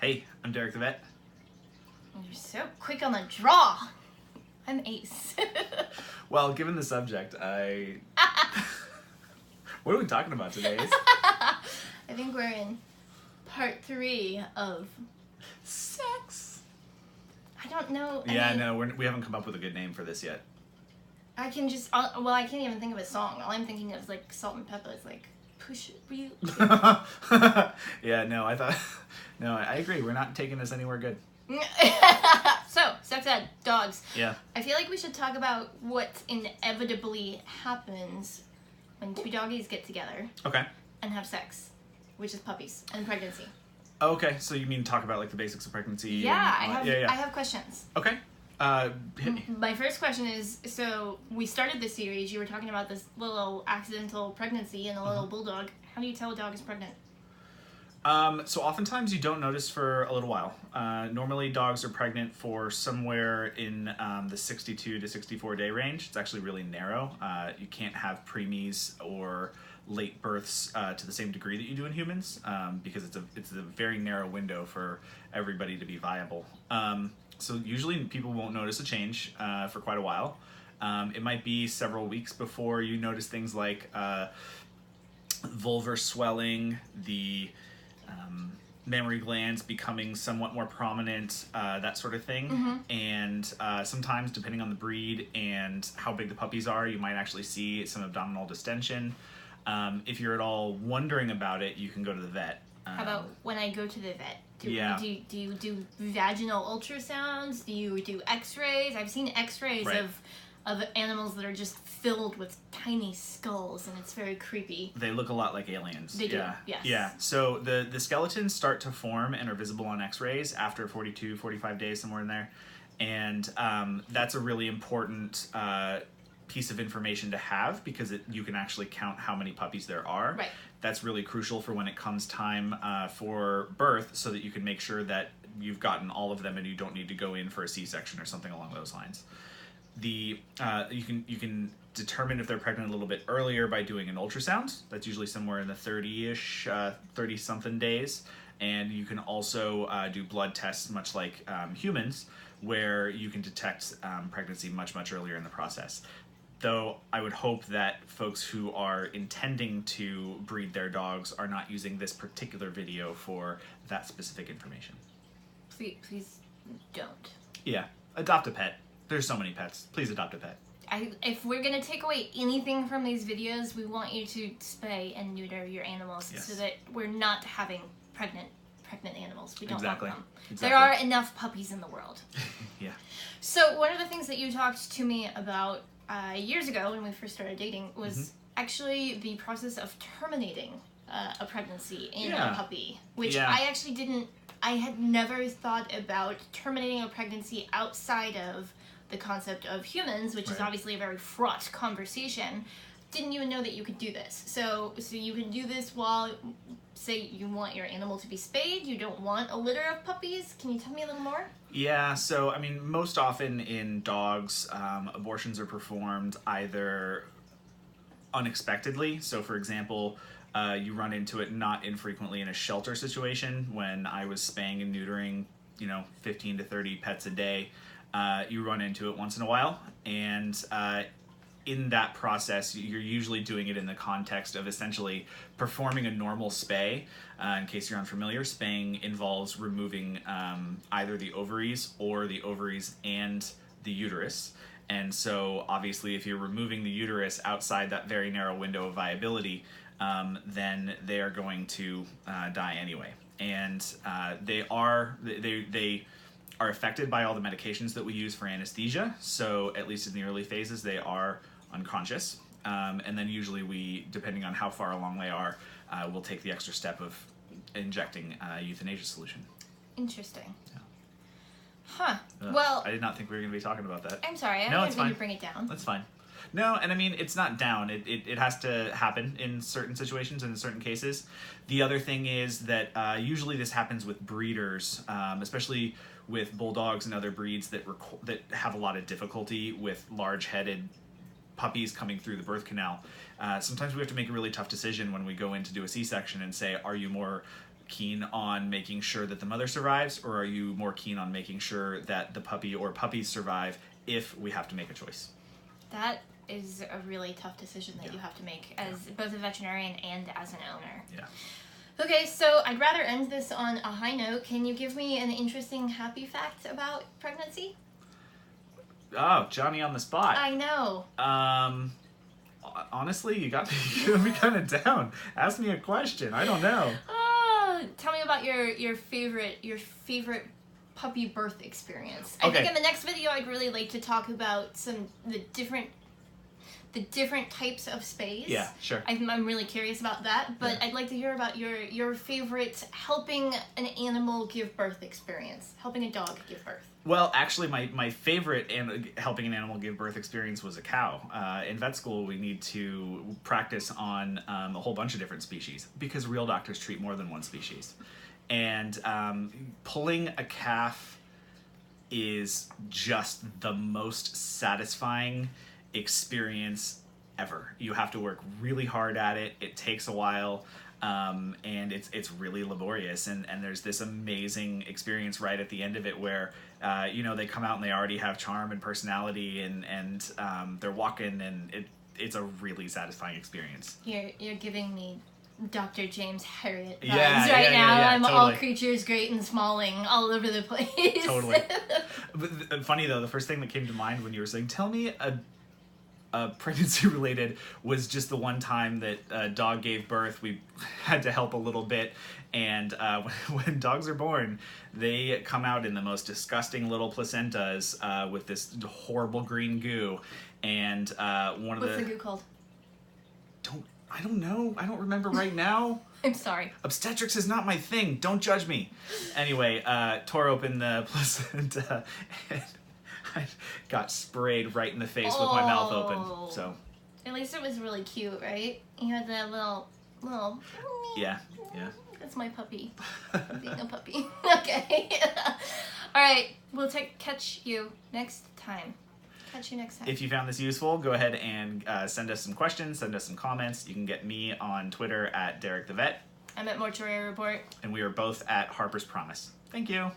Hey, I'm Derek the Vet. You're so quick on the draw. I'm Ace. Well, given the subject, what are we talking about today, Ace? I think we're in part 3 of Sex. I don't know. We haven't come up with a good name for this yet. I can just, I can't even think of a song. All I'm thinking of is like Salt and Pepper. It's like, push it real. I agree. We're not taking this anywhere good. So, sex ed, dogs. Yeah. I feel like we should talk about what inevitably happens when two doggies get together. Okay. And have sex, which is puppies and pregnancy. Okay, so you mean talk about like the basics of pregnancy? Yeah, I have questions. Okay. Hit me. My first question is, so we started this series, you were talking about this little accidental pregnancy and a little bulldog. How do you tell a dog is pregnant? So oftentimes you don't notice for a little while. Normally dogs are pregnant for somewhere in the 62 to 64 day range. It's actually really narrow. You can't have preemies or late births to the same degree that you do in humans because it's a very narrow window for everybody to be viable. So usually people won't notice a change for quite a while. It might be several weeks before you notice things like vulvar swelling, the mammary glands becoming somewhat more prominent, that sort of thing. Mm-hmm. And sometimes, depending on the breed and how big the puppies are, you might actually see some abdominal distension. If you're at all wondering about it, you can go to the vet. How about when I go to the vet? Do you do vaginal ultrasounds? Do you do x-rays? I've seen x-rays of animals that are just filled with tiny skulls, and it's very creepy. They look a lot like aliens. They do, yes. Yeah, so the skeletons start to form and are visible on x-rays after 42, 45 days, somewhere in there. And that's a really important piece of information to have because you can actually count how many puppies there are. Right. That's really crucial for when it comes time for birth so that you can make sure that you've gotten all of them and you don't need to go in for a C-section or something along those lines. You can determine if they're pregnant a little bit earlier by doing an ultrasound. That's usually somewhere in the 30-ish, 30-something days. And you can also do blood tests, much like humans, where you can detect pregnancy much, much earlier in the process. Though I would hope that folks who are intending to breed their dogs are not using this particular video for that specific information. Please don't. Yeah, adopt a pet. There's so many pets. Please adopt a pet. If we're going to take away anything from these videos, we want you to spay and neuter your animals so that we're not having pregnant animals. We don't want them. Exactly. There are enough puppies in the world. Yeah. So one of the things that you talked to me about years ago when we first started dating was actually the process of terminating a pregnancy in a puppy, which I actually I had never thought about terminating a pregnancy outside of the concept of humans, which is obviously a very fraught conversation. Didn't even know that you could do this. So you can do this while, say, you want your animal to be spayed, you don't want a litter of puppies. Can you tell me a little more? Yeah, so, I mean, most often in dogs, abortions are performed either unexpectedly. So, for example, you run into it not infrequently in a shelter situation. When I was spaying and neutering, 15 to 30 pets a day, you run into it once in a while. And in that process, you're usually doing it in the context of essentially performing a normal spay. In case you're unfamiliar, spaying involves removing either the ovaries or the ovaries and the uterus. And so obviously if you're removing the uterus outside that very narrow window of viability, then they are going to die anyway. And they are affected by all the medications that we use for anesthesia. So at least in the early phases, they are unconscious. And then usually we, depending on how far along they are, we'll take the extra step of injecting a euthanasia solution. Interesting. Yeah. Huh. Well, I did not think we were going to be talking about that. I'm sorry. I didn't mean to bring it down. That's fine. No, and I mean, it's not down. It has to happen in certain situations and in certain cases. The other thing is that usually this happens with breeders, especially with bulldogs and other breeds that have a lot of difficulty with large-headed puppies coming through the birth canal. Sometimes we have to make a really tough decision when we go in to do a C-section and say, are you more keen on making sure that the mother survives, or are you more keen on making sure that the puppy or puppies survive if we have to make a choice? That is a really tough decision that you have to make as both a veterinarian and as an owner. Yeah. Okay, so I'd rather end this on a high note. Can you give me an interesting happy fact about pregnancy? Oh, Johnny on the spot. I know. Honestly, you got me kind of down. Ask me a question. I don't know. Tell me about your favorite puppy birth experience. Okay. I think in the next video I'd really like to talk about the different types of spays. Yeah, sure. I'm really curious about that, but I'd like to hear about your favorite helping an animal give birth experience, helping a dog give birth. Well, actually, my favorite helping an animal give birth experience was a cow. In vet school, we need to practice on a whole bunch of different species because real doctors treat more than one species. And pulling a calf is just the most satisfying experience ever. You have to work really hard at it. It takes a while. And it's really laborious, and there's this amazing experience right at the end of it where they come out and they already have charm and personality, and they're walking, and it's a really satisfying experience. You're giving me Dr. James Harriet vibes right now. I'm totally. All creatures great and smalling all over the place. Totally. But funny though, the first thing that came to mind when you were saying, tell me a pregnancy related, was just the one time that a dog gave birth. We had to help a little bit, and when dogs are born, they come out in the most disgusting little placentas with this horrible green goo, and what's the goo called? I don't know. I don't remember right now. I'm sorry. Obstetrics is not my thing. Don't judge me. Anyway, tore open the placenta and I got sprayed right in the face with my mouth open. So at least it was really cute, right? You had that little yeah. That's my puppy. Being a puppy. Okay. All right. We'll catch you next time. Catch you next time. If you found this useful, go ahead and send us some questions, send us some comments. You can get me on Twitter at Derek the Vet. I'm at Mortuary Report. And we are both at Harper's Promise. Thank you.